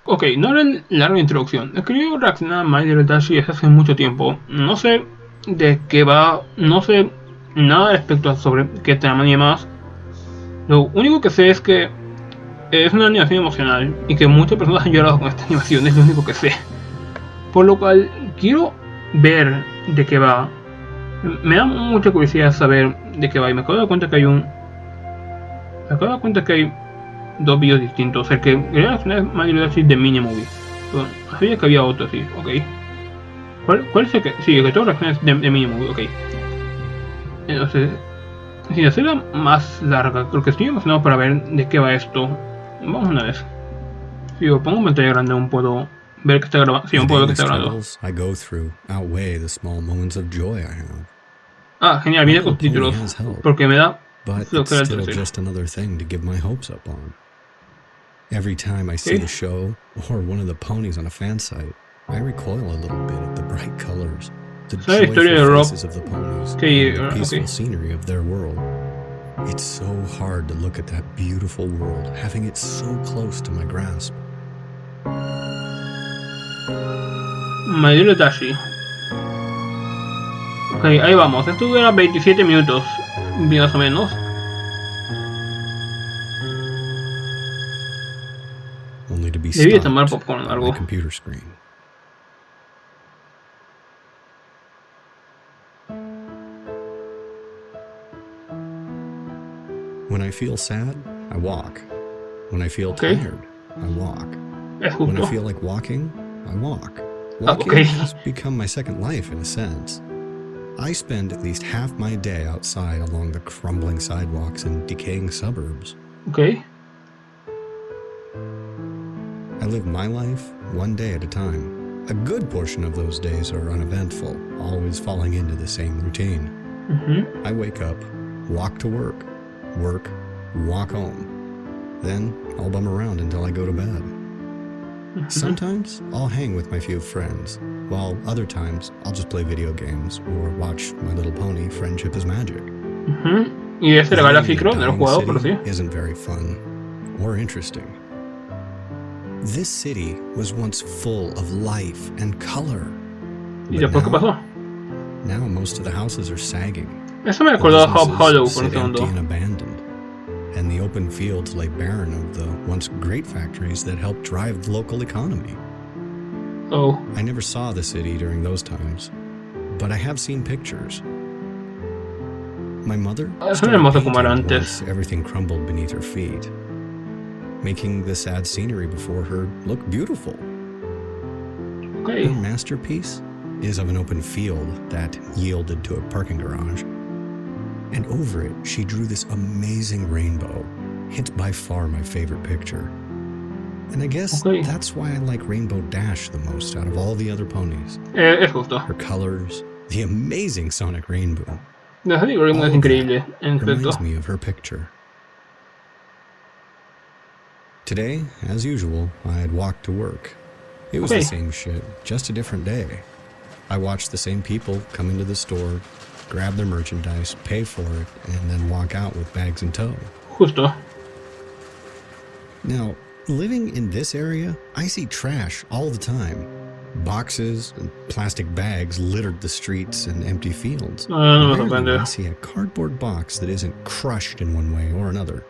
Ok, no haré larga introducción. Escribí reaccionar a My Little Dashie desde hace mucho tiempo. No sé de qué va, no sé nada respecto a sobre qué tema ni más. Lo único que sé es que es una animación emocional y que muchas personas han llorado con esta animación, es lo único que sé. Por lo cual quiero ver de qué va. Me da mucha curiosidad saber de qué va y me acabo de dar cuenta que hay dos vídeos distintos. El que quería reaccionar es My Little Dashie de mini movie. Pero sabía que había otro, sí, ok. ¿Cuál es el que? Sí, el que tengo reacciones de mini movie, ok. Entonces, sin hacerla más larga, creo que estoy emocionado para ver de qué va esto. Vamos una vez. Si lo pongo en pantalla grande, aún puedo ver que está grabando. Sí, aún puedo ver que está grabando. Ah, genial, viene con títulos. Porque me da flojera el tercero. Every time I see the show or one of the ponies on a fan site, I recoil a little bit at the bright colors, the joyful faces of the ponies, and the peaceful scenery of their world. It's so hard to look at that beautiful world, having it so close to my grasp. My Little Dashie. Ok, ahí vamos. Esto dura 27 minutos, más o menos. Only to be Debí tomar stopped popcorn o by my algo. computer screen. When I feel sad, I walk. When I feel tired, I walk. Es When I justo. feel like walking, I walk. Ah, Walking ok. has become my second life in a sense. I spend at least half my day outside along the crumbling sidewalks and decaying suburbs. Ok. I live my life one day at a time. A good portion of those days are uneventful, always falling into the same routine. I wake up, walk to work, walk home. Then I'll bum around until I go to bed. Sometimes I'll hang with my few friends, while other times I'll just play video games or watch My Little Pony Friendship is Magic. Y este era Galaxy, creo, no lo he Living in a jugado, dying pero sí. city isn't very fun or interesting. This city was once full of life and color. ¿Y después qué pasó? Now most of the houses are sagging. Eso me The recordó a Hub businesses Hollow por un sit empty segundo. and abandoned, and the open fields lay barren of the once great factories that helped drive the local economy. Oh. I never saw the city during those times, but I have seen pictures. My mother started painting once everything crumbled beneath her feet, making the sad scenery before her look beautiful. Okay. Her masterpiece is of an open field that yielded to a parking garage, and over it she drew this amazing rainbow. It's by far my favorite picture. And I guess that's why I like Rainbow Dash the most out of all the other ponies. Es justo. Her colors, the amazing sonic rainbow. No, digo, Rainbow es increíble, en efecto. Reminds me of her picture. Today, as usual, I had walked to work. It was the same shit, just a different day. I watched the same people come into the store, grab their merchandise, pay for it, and then walk out with bags in tow. Justo. Now, living in this area, I see trash all the time. Boxes and plastic bags littered the streets and empty fields. Rarely do I see a cardboard box that isn't crushed in one way or another.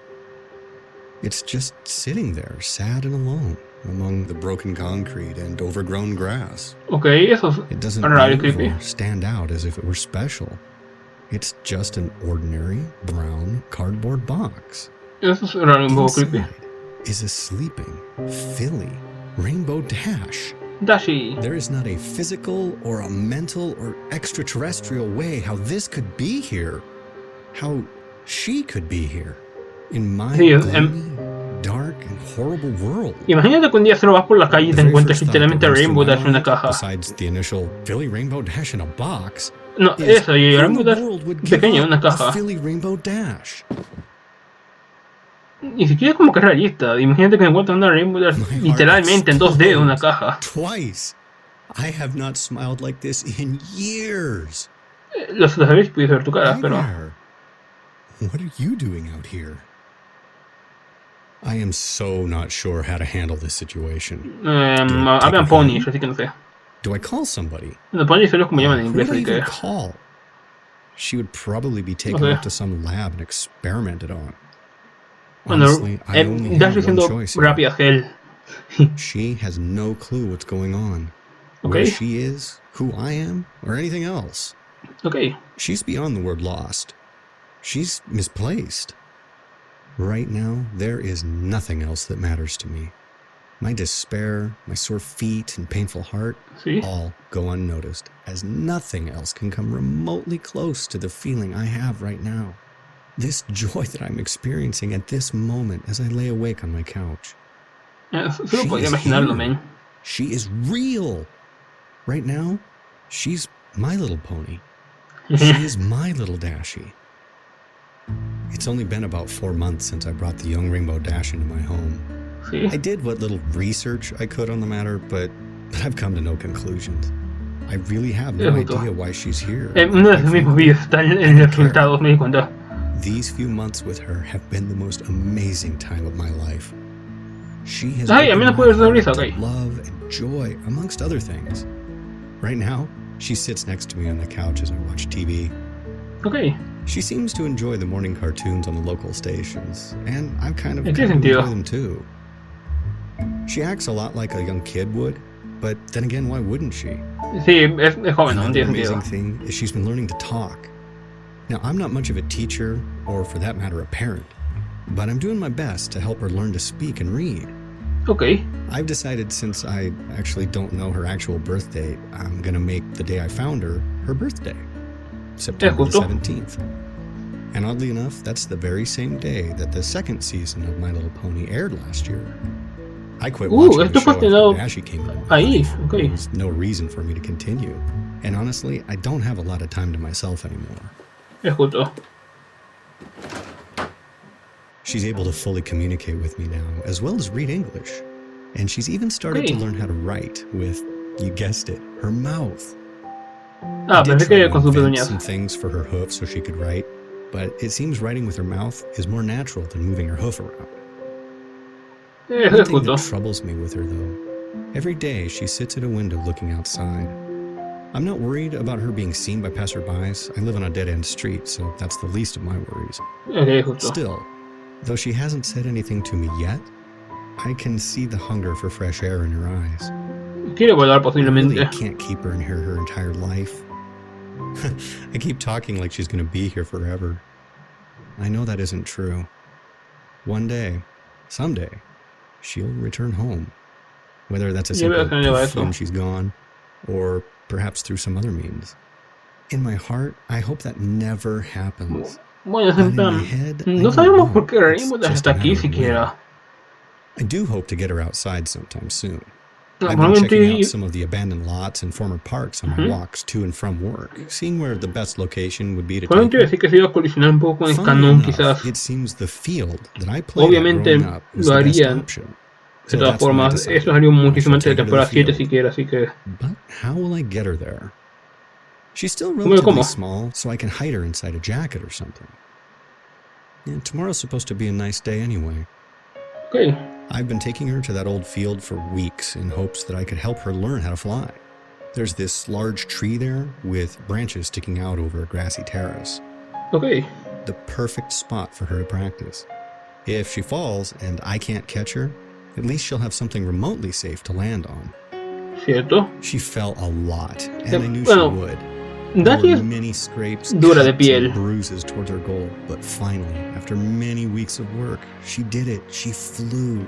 It's just sitting there, sad and alone, among the broken concrete and overgrown grass. It doesn't move or stand out as if it were special. It's just an ordinary brown cardboard box. Inside is a sleeping, filly Rainbow Dash. Dashie. There is not a physical or a mental or extraterrestrial way how this could be here. How she could be here. In my gloomy, dark and horrible world. Imagínate que un día solo vas por la calle y te encuentras literalmente Rainbow Dash en una caja. Besides the initial Philly Rainbow Dash in a box. No, eso, y Rainbow Dash pequeña en una caja. Philly Rainbow Dash. Ni siquiera como que es realista. Imagínate que encuentras una Rainbow Dash literalmente en 2D en una caja. Twice. I have not smiled like this in years. Lo sabéis, puedes ver tu cara, pero. What are you doing out here? I am so not sure how to handle this situation. Habían ponies, así que no sé. Do I call somebody? Los ponies son los como llaman en Who inglés, would I así que... even call? She would probably be taken up to some lab and experimented on. Bueno, Honestly, I only have one choice here. rápida gel. She has no clue what's going on. Okay. Where she is, who I am, or anything else. Okay. She's beyond the word lost. She's misplaced. Right now, there is nothing else that matters to me. My despair, my sore feet, and painful heart all go unnoticed, as nothing else can come remotely close to the feeling I have right now. This joy that I'm experiencing at this moment as I lay awake on my couch. Solo podía imaginarlo, man. She is real. Right now, she's my little pony. She is my little Dashie. It's only been about 4 months since I brought the young rainbow dash into my home. I did what little research I could on the matter, but I've come to no conclusions. I really have no idea why she's here. Uno de los mismos vídeos está en los resultados, me di cuenta. These few months with her have been the most amazing time of my life. She has opened my heart to love and joy, amongst other things. Right now, she sits next to me on the couch as I watch TV. Okay. She seems to enjoy the morning cartoons on the local stations, and I've kind of enjoy them too. She acts a lot like a young kid would, but then again, why wouldn't she? Sí, es joven, no tiene sentido. The amazing thing is she's been learning to talk. Now, I'm not much of a teacher, or for that matter, a parent, but I'm doing my best to help her learn to speak and read. Okay. I've decided, since I actually don't know her actual birth date, I'm gonna make the day I found her birthday, September the 17th. And oddly enough, that's the very same day that the second season of My Little Pony aired last year. I quit watching the show after Dashie came into my life. Okay. There was no reason for me to continue. And honestly, I don't have a lot of time to myself anymore. Es justo. She's able to fully communicate with me now, as well as read English. And she's even started to learn how to write with, you guessed it, her mouth. Pensé que con sus pezuñas. Some things for her hoof so she could write, but it seems writing with her mouth is more natural than moving her hoof around. One thing that troubles me with her, though, every day she sits at a window looking outside. I'm not worried about her being seen by passerbys. I live on a dead-end street, so that's the least of my worries. Still, though she hasn't said anything to me yet, I can see the hunger for fresh air in her eyes. Quiere volar posiblemente. I can't keep her in here her entire life. I keep talking like she's going to be here forever. I know that isn't true. One day, someday, she'll return home. Whether that's a simple poof when she's gone, or perhaps through some other means. In my heart, I hope that never happens. Bueno, no sabemos por qué reímos hasta aquí siquiera. I do hope to get her outside sometime soon. I've been checking out some of the abandoned lots and former parks on my walks to and from work, seeing where the best location would be to take decir que se iba a colisionar un poco con el canon, quizás. It seems the field that I played Obviamente growing up is the best option. De todas formas, eso salió muchísimo antes de temporada 7 siquiera, así que... But how will I get her there? She's still relatively small, so I can hide her inside a jacket or something. And tomorrow's supposed to be a nice day anyway. Okay. I've been taking her to that old field for weeks in hopes that I could help her learn how to fly. There's this large tree there with branches sticking out over a grassy terrace. Okay. The perfect spot for her to practice. If she falls and I can't catch her, at least she'll have something remotely safe to land on. ¿Cierto? She fell a lot, and I knew she would. There were many scrapes, dura de piel. And bruises towards her goal, but finally, after many weeks of work, she did it. She flew.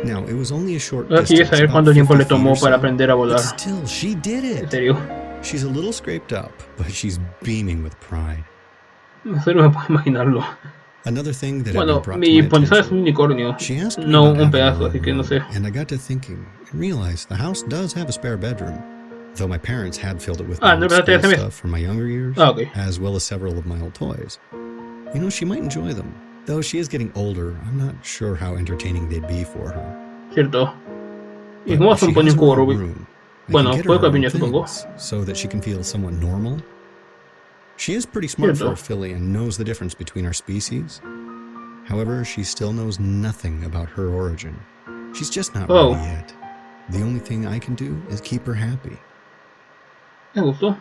Now, it was only a short distance, saber cuánto tiempo le tomó para aprender a volar. But still, she did it. ¿En serio? She's a little scraped up, but she's beaming with pride. No sé, no me puedo imaginarlo. Another thing that bueno, mi ponizada es un unicornio, no un pedazo, así que no sé. And I got to thinking and realized the house does have a spare bedroom, though my parents had filled it with stuff from my younger years, as well as several of my old toys. You know, she might enjoy them. Though she is getting older, I'm not sure how entertaining they'd be for her. Cierto. ¿Y cómo vas a poner un cubo Rubik? Bueno, puede que piña, supongo. So that she can feel somewhat normal. She is pretty smart for a filly and knows the difference between our species. However, she still knows nothing about her origin. She's just not ready yet. The only thing I can do is keep her happy. Me gustó.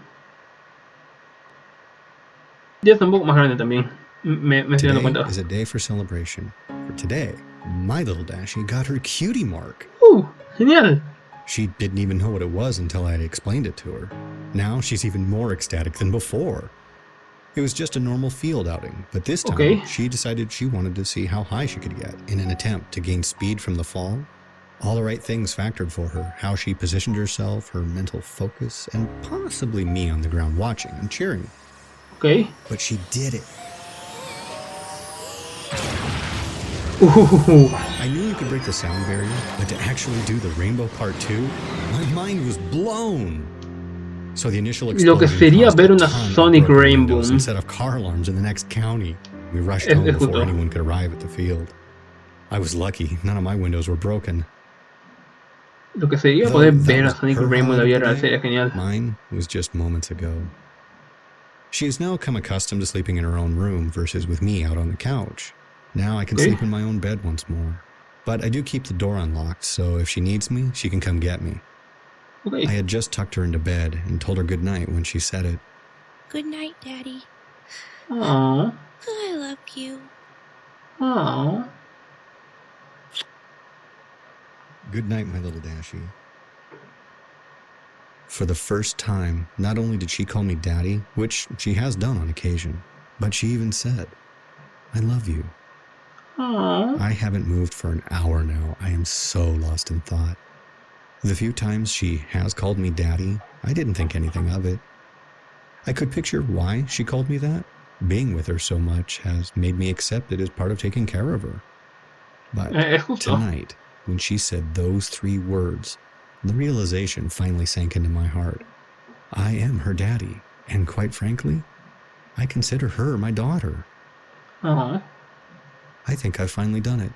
Ya está un poco más grande también. Me estoy dando Today cuenta. is a day for celebration. For today, my little Dashie got her cutie mark. Genial. She didn't even know what it was until I had explained it to her. Now she's even more ecstatic than before. It was just a normal field outing, but this time she decided she wanted to see how high she could get in an attempt to gain speed from the fall. All the right things factored for her, how she positioned herself, her mental focus, and possibly me on the ground watching and cheering. But she did it. I knew you could break the sound barrier, but to actually do the rainbow part 2, my mind was blown. So the initial explosion Lo que sería ver una Sonic Rainbow instead of car alarms in the next county. We rushed home before anyone could arrive at the field. I was lucky, none of my windows were broken. Lo que sería poder ver a Sonic Rainbow en la vida real sería genial. Mine was just moments ago. She has now come accustomed to sleeping in her own room versus with me out on the couch. Now I can sleep in my own bed once more. But I do keep the door unlocked, so if she needs me, she can come get me. I had just tucked her into bed and told her good night when she said it. Good night, Daddy. Aww. I love you. Aww. Good night, my little Dashie. For the first time, not only did she call me Daddy, which she has done on occasion, but she even said, I love you. Aww. I haven't moved for an hour now. I am so lost in thought. The few times she has called me Daddy, I didn't think anything of it. I could picture why she called me that. Being with her so much has made me accept it as part of taking care of her. But tonight, when she said those 3 words, the realization finally sank into my heart. I am her daddy, and quite frankly, I consider her my daughter. Aww. I think I've finally done it.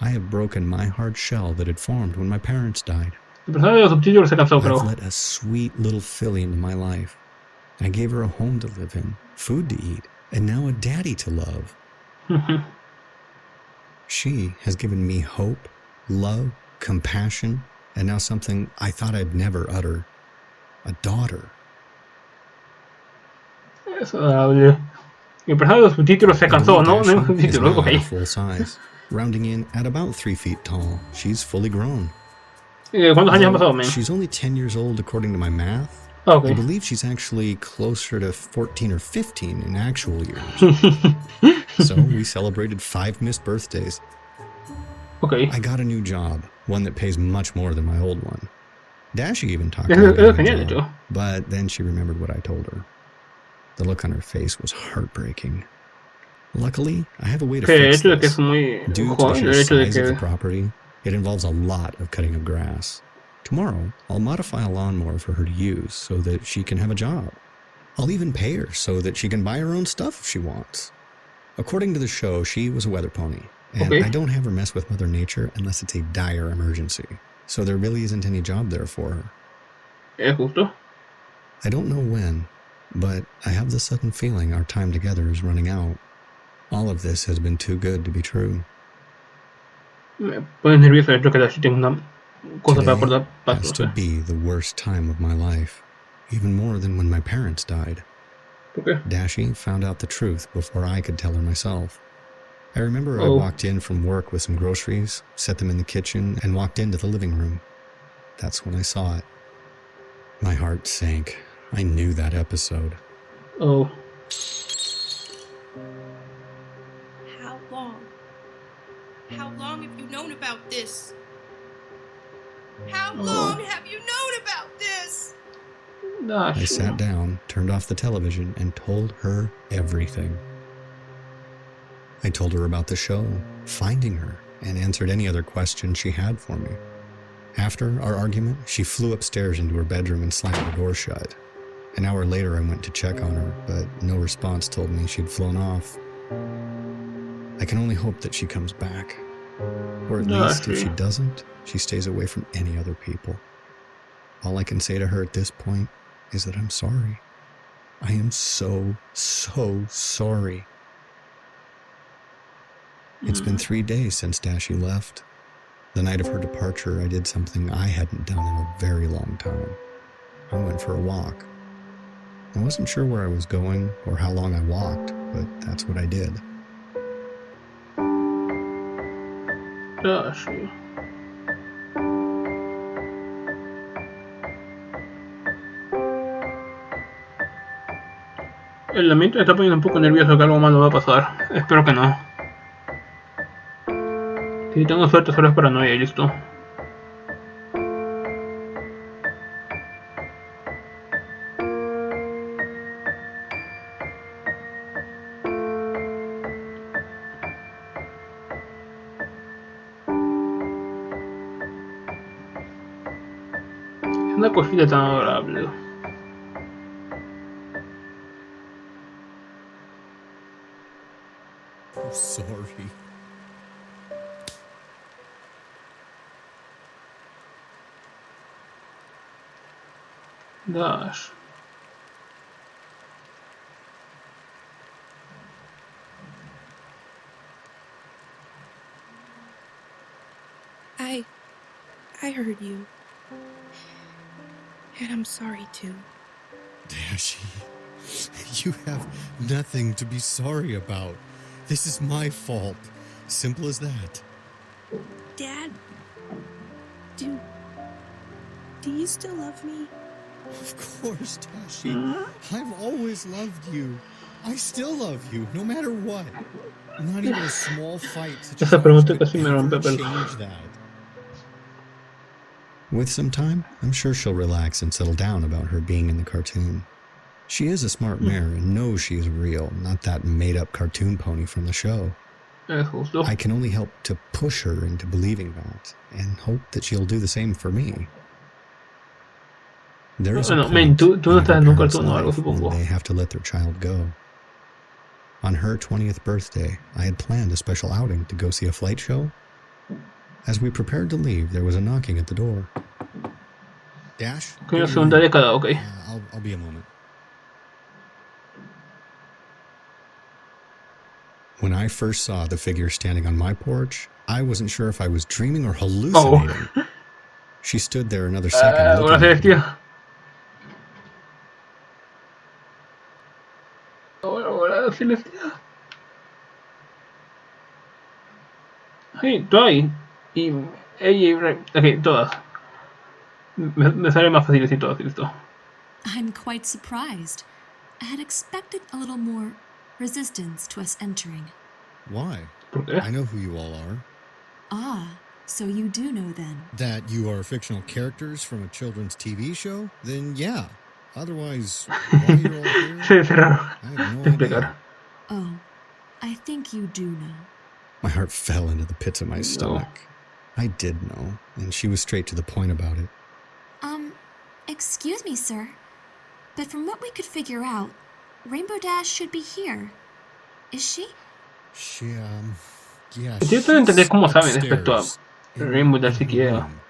I have broken my hard shell that had formed when my parents died. El personaje de los subtítulos se cansó, pero... I've let a sweet little filly into my life. I gave her a home to live in, food to eat, and now a daddy to love. She has given me hope, love, compassion, and now something I thought I'd never utter. A daughter. Es adorable. El personaje de los subtítulos se cansó, ¿no? No hay subtítulos, full size, rounding in at about 3 feet tall. She's fully grown. ¿Cuántos años han pasado, man? She's only 10 years old according to my math. I believe she's actually closer to 14 or 15 in actual years. So we celebrated 5 missed birthdays. I got a new job, one that pays much more than my old one. Dashie even talked about it, but then she remembered what I told her. The look on her face was heartbreaking. Luckily, I have a way to fix this. Due to the sheer size of the property, it involves a lot of cutting of grass. Tomorrow, I'll modify a lawnmower for her to use so that she can have a job. I'll even pay her so that she can buy her own stuff if she wants. According to the show, she was a weather pony, and I don't have her mess with Mother Nature unless it's a dire emergency, so there really isn't any job there for her. I don't know when, but I have the sudden feeling our time together is running out. All of this has been too good to be true. Me pone nervioso el hecho que Dashie tenga una cosa para aportar. Has to be the worst time of my life, even more than when my parents died. Dashie found out the truth before I could tell her myself. I remember I walked in from work with some groceries, set them in the kitchen, and walked into the living room. That's when I saw it. My heart sank. I knew that episode. How long? How long have you known about this? How long have you known about this? I sat down, turned off the television, and told her everything. I told her about the show, finding her, and answered any other questions she had for me. After our argument, she flew upstairs into her bedroom and slammed the door shut. An hour later, I went to check on her, but no response told me she'd flown off. I can only hope that she comes back. Or at least, if she doesn't, she stays away from any other people. All I can say to her at this point is that I'm sorry. I am so, so sorry. It's been 3 days since Dashie left. The night of her departure, I did something I hadn't done in a very long time. I went for a walk. I wasn't sure where I was going or how long I walked, but that's what I did. Dashie. El ambiente me está poniendo un poco nervioso que algo malo va a pasar. Espero que no. Si tengo suerte solo es paranoia y listo. Es una cosita tan adorable. I'm sorry. Dash. I heard you. And I'm sorry too. Dashie, you have nothing to be sorry about. This is my fault. Simple as that. Dad, do you still love me? Of course, Dashie. I've always loved you. I still love you, no matter what. Not even a small fight such as Esa pregunta ours casi me could rompe ever el change that. With some time, I'm sure she'll relax and settle down about her being in the cartoon. She is a smart mare and knows she is real, not that made-up cartoon pony from the show. justo. I can only help to push her into believing that, and hope that she'll do the same for me. There is a Bueno, point tú no in estás a en un parent's cartoon o algo, life when supongo. they have to let their child go. On her 20th birthday, I had planned a special outing to go see a flight show. As we prepared to leave, there was a knocking at the door. Dash? Que la segunda década, ok. I'll be a moment. When I first saw the figure standing on my porch, I wasn't sure if I was dreaming or hallucinating. She stood there another second Hola, looking at me. Celestia. Hola, Celestia. Sí, tú ahí. Y ella y Ray. Ok, todas. Me sale más fácil decir todas, listo. I'm quite surprised. I had expected a little more resistance to us entering. Why? ¿Por qué? I know who you all are. Ah, so you do know then. That you are fictional characters from a children's TV show? Then yeah. Otherwise, why you're all here? Sí, es raro I have no de explicar. idea. Oh, I think you do know. My heart fell into the pits of my stomach. I did know, and she was straight to the point about it. Excuse me, sir, but from what we could figure out, Rainbow Dash should be here. Is she? She, yeah, Estoy tratando de entender cómo saben upstairs respecto a in Rainbow Dash her siquiera. room.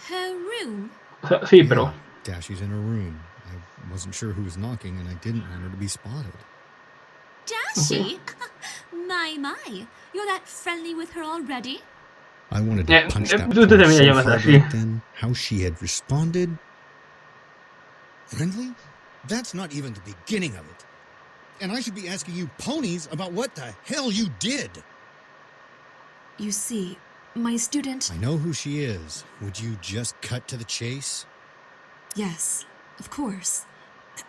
Her room? O sea, sí, pero... Yeah, Dashie's in her room. I wasn't sure who was knocking, and I didn't want her to be spotted. Dashie? My, you're that friendly with her already? I wanted to punch that tú poor también la so llamas hard así. right then. How she had responded. Friendly? That's not even the beginning of it. And I should be asking you ponies about what the hell you did. You see, my student... I know who she is. Would you just cut to the chase? Yes, of course.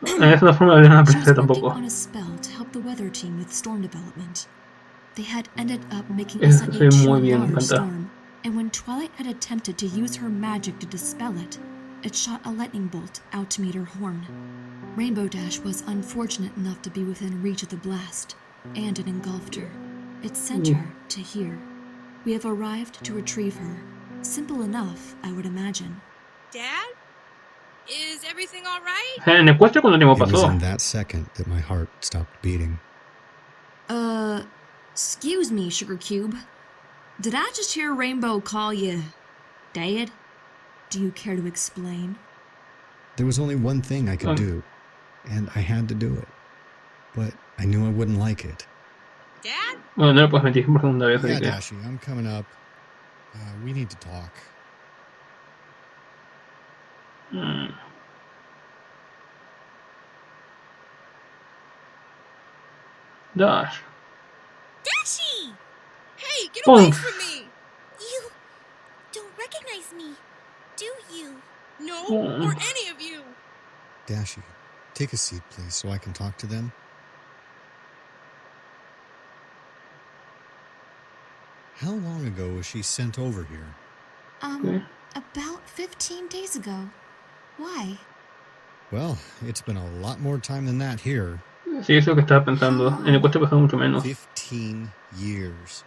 Es una forma de ver una She was princesa working tampoco. on a spell to help the weather team with storm development. They had ended up making a Eso slightly se ve too muy bien, me large encanta. storm, and when Twilight had attempted to use her magic to dispel it, it shot a lightning bolt out to meet her horn. Rainbow Dash was unfortunate enough to be within reach of the blast, and it engulfed her. It sent her to here. We have arrived to retrieve her. Simple enough, I would imagine. Dad? Is everything all right? En el cuento, ¿cuánto tiempo It was pasó? in that second that my heart stopped beating. Excuse me, Sugar Cube. Did I just hear Rainbow call you Dad? Do you care to explain? There was only one thing I could do, and I had to do it. But I knew I wouldn't like it. Dad? Bueno, no le puedes mentir por segunda vez, Yeah, así que... Dashie, I'm coming up. We need to talk. Dash. Dashie! Hey, get away Pum. from me! You don't recognize me, do you? No, Mm. or any of you! Dashie, take a seat, please, so I can talk to them. How long ago was she sent over here? Okay. About 15 days ago. Why? Well, it's been a lot more time than that here. Sí, eso que estaba pensando. En el cuesta pasó mucho menos. 15 years.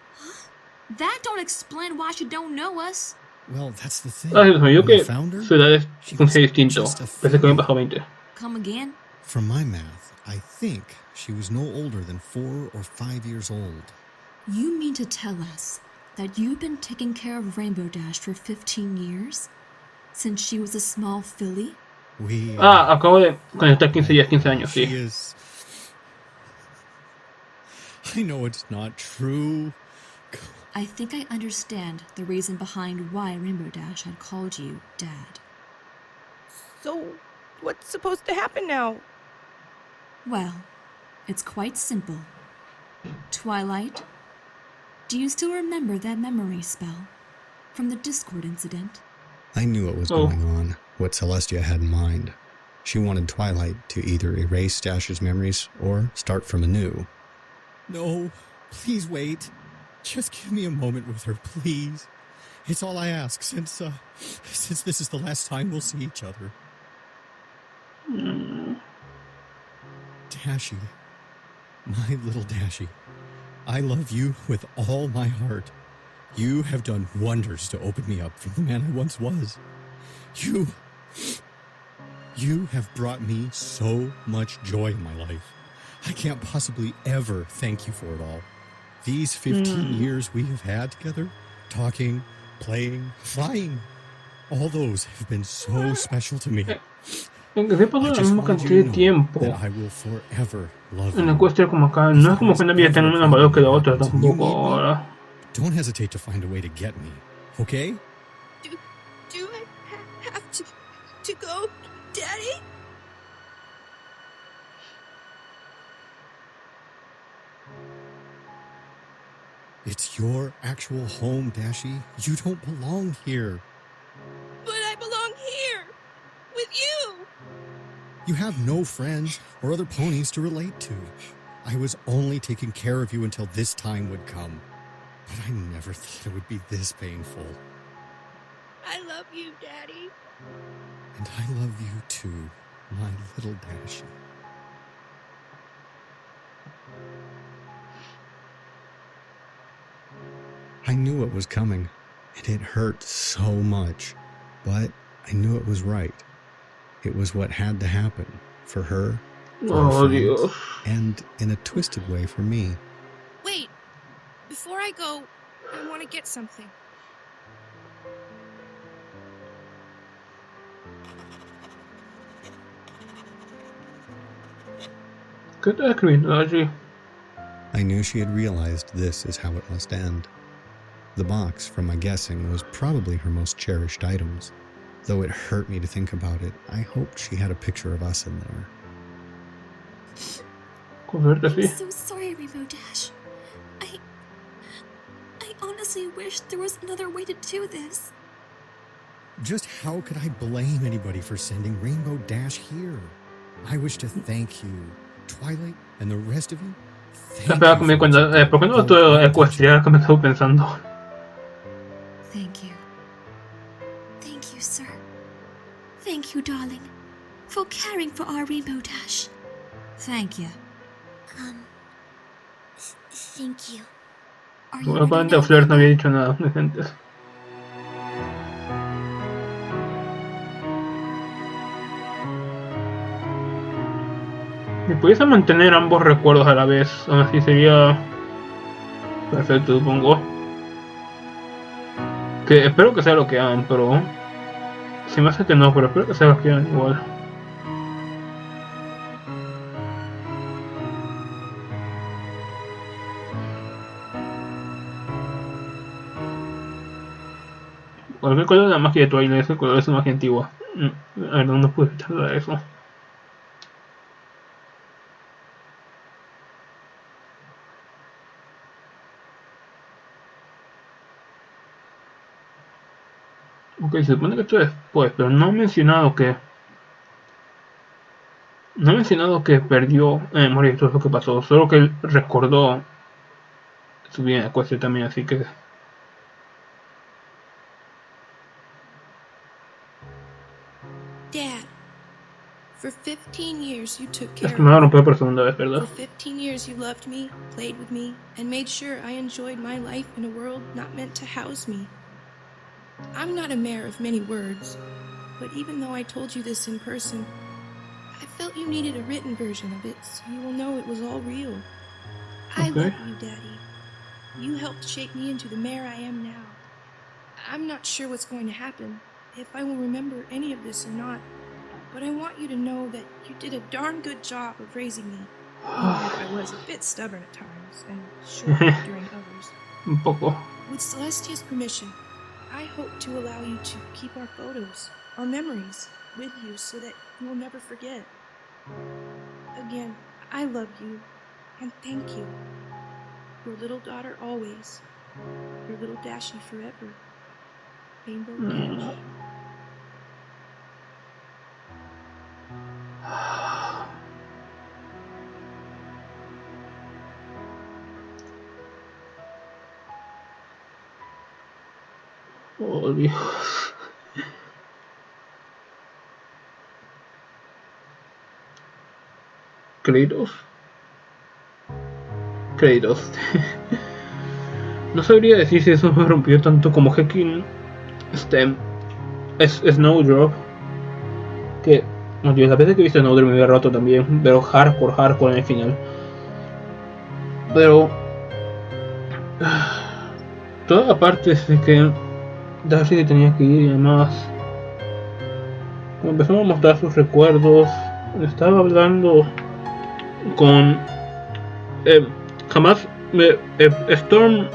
That don't explain why she don't know us. Well, that's the thing. Ah, Dios mío, yo When I que found her, su edad es she un was distinto. just a Pensé que habían few. pasado 20. Come again? From my math, I think she was no older than 4 or 5 years old. You mean to tell us that you've been taking care of Rainbow Dash for 15 years? Since she was a small filly? We. Acabo de conectar 15 días, 15 años, She sí. is. I know it's not true. I think I understand the reason behind why Rainbow Dash had called you Dad. So, what's supposed to happen now? Well, it's quite simple. Twilight, do you still remember that memory spell from the Discord incident? I knew what was going on, what Celestia had in mind. She wanted Twilight to either erase Dash's memories or start from anew. No, please wait. Just give me a moment with her, please. It's all I ask since this is the last time we'll see each other. Dashie, my little Dashie, I love you with all my heart. You have done wonders to open me up from the man I once was. You have brought me so much joy in my life. I can't possibly ever thank you for it all. These 15 years we have had together, talking, playing, flying, all those have been so special to me. En que se pasó la misma cantidad de tiempo. I will forever love En la you. cuestión como acá, no es como que una vida tenga menos valor que la otra tampoco ahora. Don't hesitate to find a way to get me, okay? Do I have to go, Daddy? It's your actual home, Dashie. You don't belong here. But I belong here! With you! You have no friends or other ponies to relate to. I was only taking care of you until this time would come. But I never thought it would be this painful. I love you, Daddy. And I love you too, my little Dashie. I knew it was coming, and it hurt so much, but I knew it was right. It was what had to happen for her, for her friends, Dios. and in a twisted way for me. Wait, before I go, I want to get something. ¿Qué estás escribiendo allí? I knew she had realized this is how it must end. The box, from my guessing, was probably her most cherished items. Though it hurt me to think about it, I hoped she had a picture of us in there. Con suerte I'm sí. so sorry, Rainbow Dash. I honestly wish there was another way to do this. Just how could I blame anybody for sending Rainbow Dash here? I wish to thank you, Twilight, and the rest of you. Espera que me cuenta, ¿por qué no todo ecuestria que me estoy pensando? Thank you. Thank you, sir. Thank you, darling, for caring for our Rainbow Dash. Thank you. Thank you. Are you Bueno, ready aparentemente now, Flair no Rainbow? había dicho nada decentes. Si pudiese mantener ambos recuerdos a la vez, aún así sería perfecto, supongo. Que espero que sea lo que hagan, pero se me hace que no, pero espero que sea lo que hagan igual. Bueno, ¿qué color es la magia de Twilight? Ese color es una magia antigua. A ver, no puedo quitar eso. Ok, se supone que esto es después, pero no ha mencionado que... No ha mencionado que perdió memoria de todo lo que pasó, solo que él recordó su vida en el cueste también, así que... Dad, for 15 years you took care Es of que me va a me. romper por segunda vez, ¿verdad? For 15 years you loved me, played with me, and made sure I enjoyed my life in a world not meant to house me. I'm not a mayor of many words, but even though I told you this in person, I felt you needed a written version of it so you will know it was all real. I Okay. love you, Daddy. You helped shape me into the mayor I am now. I'm not sure what's going to happen, if I will remember any of this or not, but I want you to know that you did a darn good job of raising me, even if I was a bit stubborn at times and short during others. Un poco. With Celestia's permission, I hope to allow you to keep our photos, our memories, with you so that you will never forget. Again, I love you, and thank you. Your little daughter always. Your little Dashie forever. Rainbow Dash. Oh, Dios. Créditos. Créditos. No sabría decir si eso me rompió tanto como Hacking es Snowdrop. Que, bueno, las veces que he visto Snowdrop me había roto también, pero hardcore en el final. Pero toda la parte de que Darcy tenía que ir y además cuando empezó a mostrar sus recuerdos, estaba hablando con jamás Storm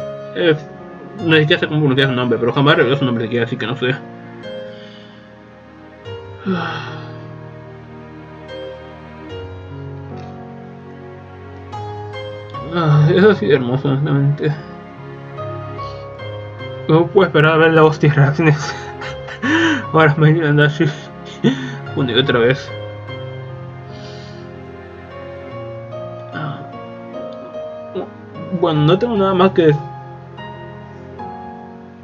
no siquiera sé cómo pronunciar su nombre, pero jamás reveló su nombre siquiera, así que no sé. Es así hermoso, honestamente. No puedo esperar a ver la hostia de reacciones. Ahora My Little Dashie una y otra vez. Bueno, no tengo nada más que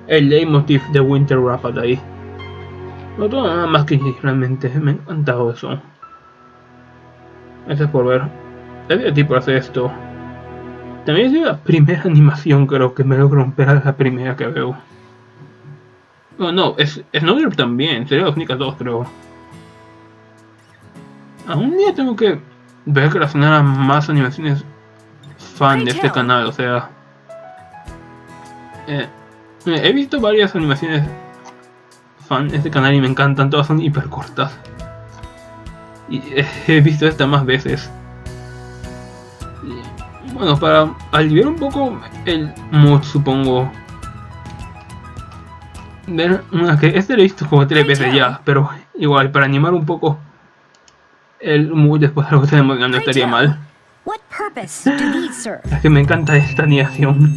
el leitmotiv de Winter Rapid ahí. No tengo nada más que decir, realmente me ha encantado eso. Gracias por ver. Es divertido por hacer esto. También es la primera animación, creo que me logro romper a la primera que veo. No, es Snowdrop también, serían las únicas dos, creo. Algún día tengo que ver que reaccionar a más animaciones fan de este canal, o sea... he visto varias animaciones fan de este canal y me encantan, todas son hiper cortas. Y he visto esta más veces. Y, bueno, para aliviar un poco el mood, supongo. Ver una que este lo he visto como 3 veces ya, pero igual, para animar un poco el mood después de algo tan emocionante no estaría mal. Es que me encanta esta animación.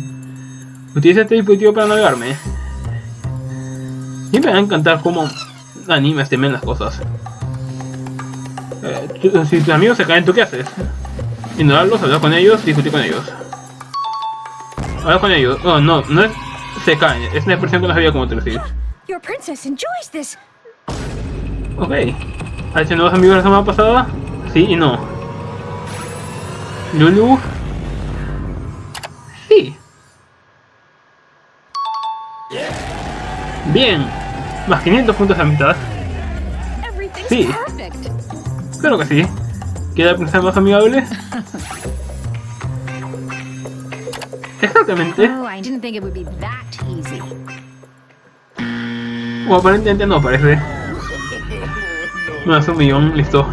Utiliza este dispositivo para navegarme. Siempre me va a encantar cómo animas también las cosas. Si tus amigos se caen, ¿tú qué haces? Ignorarlos, hablar con ellos, discutir con ellos. Hablar con ellos. Oh, no es se caen, es una expresión que no sabía cómo traducir. Ok. ¿Has hecho nuevos amigos la semana pasada? Sí y no. Lulu. Sí. Bien. Más 500 puntos de amistad. Sí. Claro que sí. ¿Quieres ser más amigable? Exactamente. O aparentemente no parece. No, es 1.000.000, listo.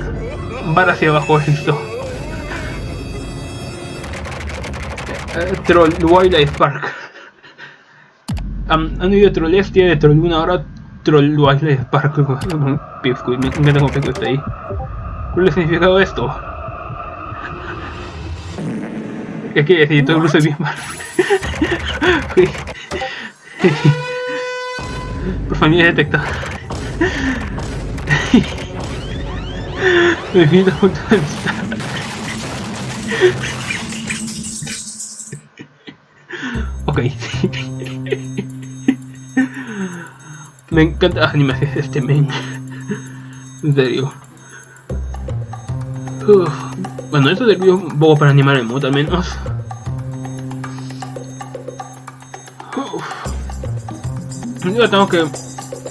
Bar hacia abajo, listo. Troll, Wildlife Park. Han ido trollestia, de trolluna, ahora trolluaisle de parco. Pipsquid, me encanta cómo Pipsquid está ahí. ¿Cuál es el significado de esto? ¿Qué quiere decir? Todo el mundo es bien mal. Profanidad detectada. Definito punto de vista. Ok. Me encantan las animaciones de este men. En serio. Bueno, esto sirvió un poco para animar el mood al menos. Yo tengo que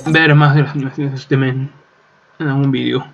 ver más de las animaciones de este men en algún vídeo.